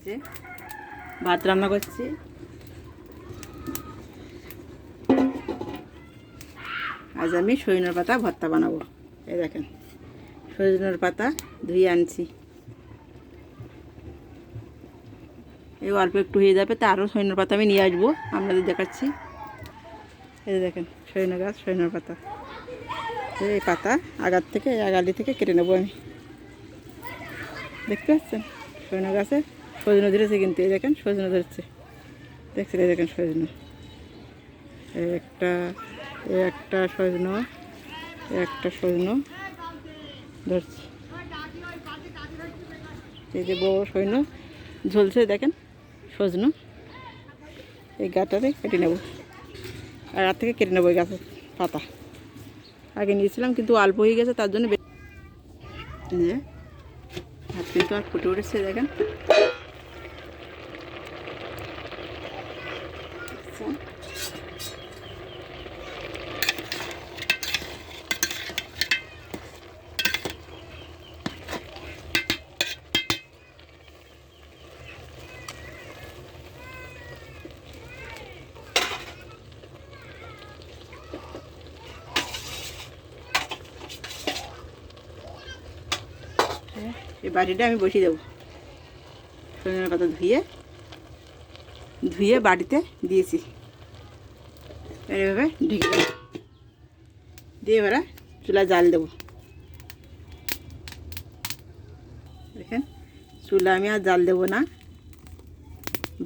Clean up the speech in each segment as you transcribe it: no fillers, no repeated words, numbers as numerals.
যে ভাত রান্না করছি। আজ আমি সজনের পাতা ভর্তা বানাবো। এই দেখেন সজনের পাতা ধুয়ে আনছি। এই অল্প একটু হয়ে যাবে, তা আরও সজনের পাতা আমি নিয়ে আসবো, আপনাদের দেখাচ্ছি। এই দেখেন সজনে গাছ, সজনের পাতা। এই পাতা আগার থেকে আগালি থেকে কেটে নেবো আমি। দেখতে পাচ্ছেন সজনে গাছে সজনে ধরেছে, কিন্তু এই দেখেন সজনে ধরছে, দেখছেন? এই দেখেন সজনে একটা সজনে সজনে ধরছে। এই যে বড় সজনে ঝলছে, দেখেন সজনে। এই গাটাতে কেটে নেব, আগা থেকে কেটে নেবো এই গাছের পাতা। আগে নিয়েছিলাম কিন্তু অল্প হয়ে গেছে, তার জন্য যে ভাত কিন্তু আর ফুটে উঠেছে, দেখেন। এই বাটিটা আমি বসিয়ে দেবো। সজনে পাতা ধুয়ে বাটিতে দিয়েছি, এইভাবে ঢেকে দেবো, দিয়ে এবারে চুলা জাল দেবো। দেখেন চুলা আমি আর জাল দেবো না,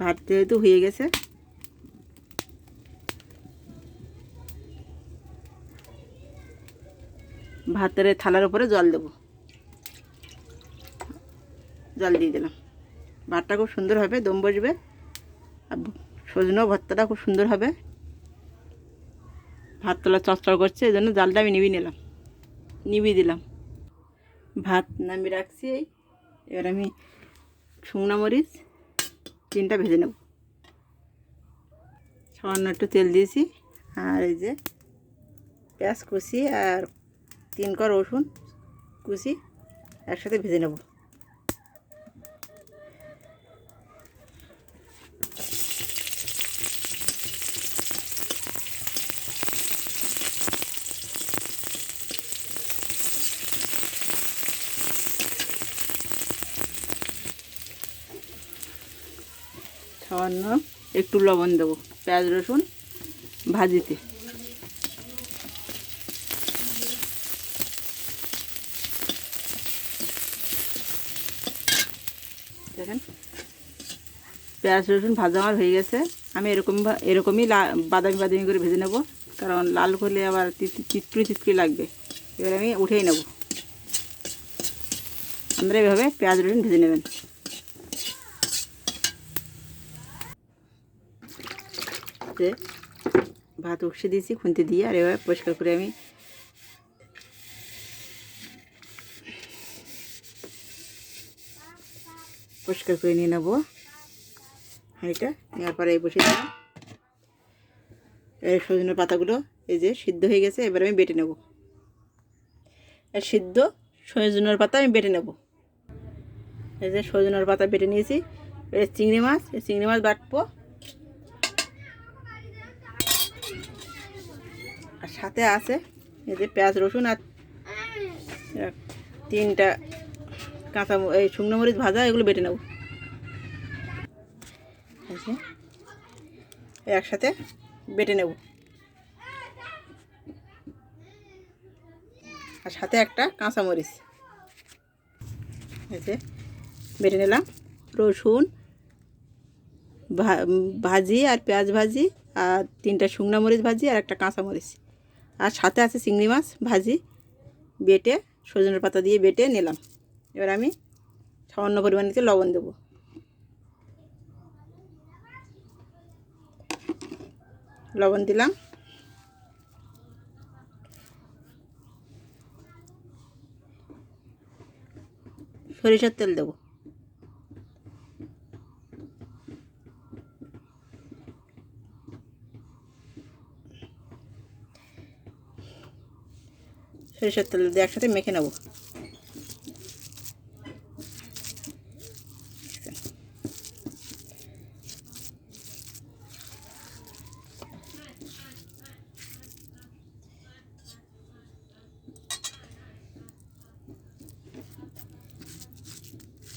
ভাত যেহেতু হয়ে গেছে। ভাতের থালার উপরে জল দেবো, জল দিয়ে দিলাম। ভাতটা খুব সুন্দর হবে, দম বসবে, আর সজনে ভর্তাটা খুব সুন্দর হবে। ভাত তোলা চড়চড় করছে, এই জন্য জালটা আমি নিভিয়ে দিলাম। ভাত নামিয়ে রাখছি। এবার আমি শুকনো মরিচ 3টা ভেজে নেব। সামান্য একটু তেল দিয়েছি, আর এই যে পেঁয়াজ কুচি আর 3 কোয়া রসুন কুচি একসাথে ভেজে নেব। সামান্য একটু লবণ দেবো পেঁয়াজ রসুন ভাজিতে। দেখেন পেঁয়াজ রসুন ভাজা আমার হয়ে গেছে। আমি এরকমই বাদামি করে ভেজে নেব, কারণ লাল করলে আবার চিটকুড়ি লাগবে। এবার আমি উঠেই নেব। আপনারা এভাবে পেঁয়াজ রসুন ভেজে নেবেন। ভাত উঠসে দিয়েছি খুন্তি দিয়ে, আর এভাবে পরিষ্কার করে আমি পরিষ্কার করে নিয়ে নেবো হাঁড়িটা। নেওয়ার পরে বসে দিলাম। এই সজনের পাতাগুলো এই যে সিদ্ধ হয়ে গেছে, এবার আমি বেটে নেব। সিদ্ধ সজনের পাতা আমি বেটে নেব। এই যে সজনের পাতা বেটে নিয়েছি। এই চিংড়ি মাছ বাটবো, আর সাথে আছে এই যে পেঁয়াজ রসুন আর 3টা কাঁচা এই শুকনো মরিচ ভাজা, এগুলো বেটে নেব। একসাথে বেটে নেব, আর সাথে একটা কাঁচা মরিচ এই যে বেটে নিলাম। রসুন ভাজি আর পেঁয়াজ ভাজি আর 3টা শুকনো মরিচ ভাজি আর একটা কাঁচা মরিচ, আর সাথে আছে চিংড়ি মাছ ভাজি বেটে সজনের পাতা দিয়ে বেটে নিলাম। এবার আমি সামান্য পরিমাণে লবণ দেবো। লবণ দিলাম, সরিষার তেল দেবো। সরিষার তেল দিয়ে একসাথে মেখে নেব।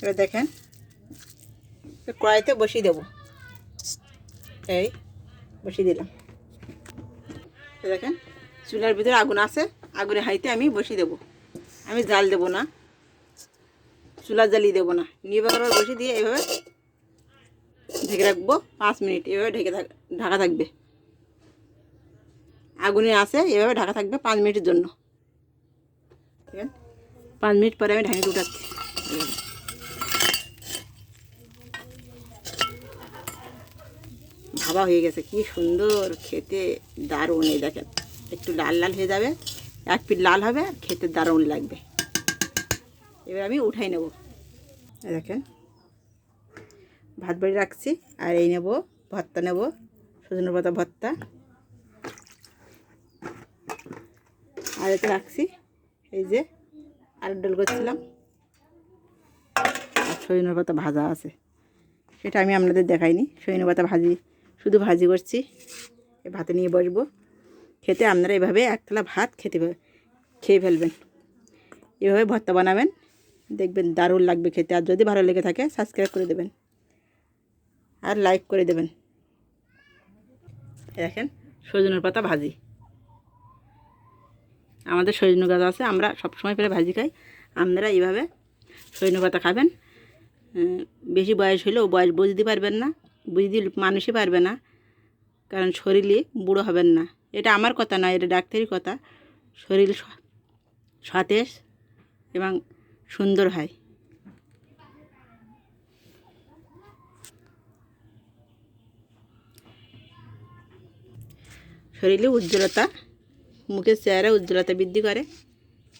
এবার দেখেন কড়াইতে বসিয়ে দেবো, এই বসিয়ে দিলাম। দেখেন চুলার ভিতরে আগুন আছে, আগুনে হাইতে আমি বসিয়ে দেবো। আমি জাল দেবো না, চুলা জ্বালিয়ে দেবো না, নিয়ে করে বসিয়ে দিয়ে এইভাবে ঢেকে রাখবো 5 মিনিট। এভাবে ঢাকা থাকবে, আগুনে আছে এভাবে ঢাকা থাকবে 5 মিনিটের জন্য। ঠিক আছে, 5 মিনিট পরে আমি ঢাকনিটা উঠাচ্ছি। ভাবা হয়ে গেছে, কি সুন্দর খেতে, দারুণ। এই দেখেন একটু লাল লাল হয়ে যাবে, 1 পিঠ লাল হবে, খেতে দারুণ লাগবে। এবার আমি উঠাই নেব। দেখেন ভাত বাড়ি রাখছি, আর এই নেব ভর্তা, নেব সজনে পাতা ভর্তা। আর এতে রাখছি এই যে আলুর ডাল করছিলাম, আর সজনে পাতা ভাজা আছে, সেটা আমি আপনাদের দেখাইনি। সজনে পাতা ভাজি, শুধু ভাজি করছি। এই ভাতে নিয়ে বসবো খেতে। আপনারা এভাবে এক থালা ভাত খেয়ে ফেলবেন, এভাবে ভর্তা বানাবেন, দেখবেন দারুণ লাগবে খেতে। আর যদি ভালো লেগে থাকে সাবস্ক্রাইব করে দেবেন আর লাইক করে দেবেন। দেখেন সজনের পাতা ভাজি, আমাদের সজনে গাছ আছে, আমরা সবসময় পেলে ভাজি খাই। আপনারা এইভাবে সজনে পাতা খাবেন। বেশি বয়স হলেও বয়স বুঝতে পারবেন না, বুঝতে মানুষই পারবে না, কারণ শরীরে বুড়ো হবেন না। এটা আমার কথা নয়, এটা ডাক্তারি কথা। শরীর সতেজ এবং সুন্দর হয়। শরীরে উজ্জ্বলতা, মুখের চেহারা উজ্জ্বলতা বৃদ্ধি করে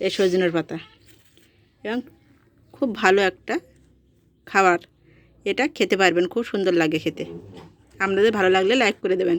এই সজনের পাতা, এবং খুব ভালো একটা খাবার। এটা খেতে পারবেন, খুব সুন্দর লাগে খেতে। আপনাদের ভালো লাগলে লাইক করে দেবেন।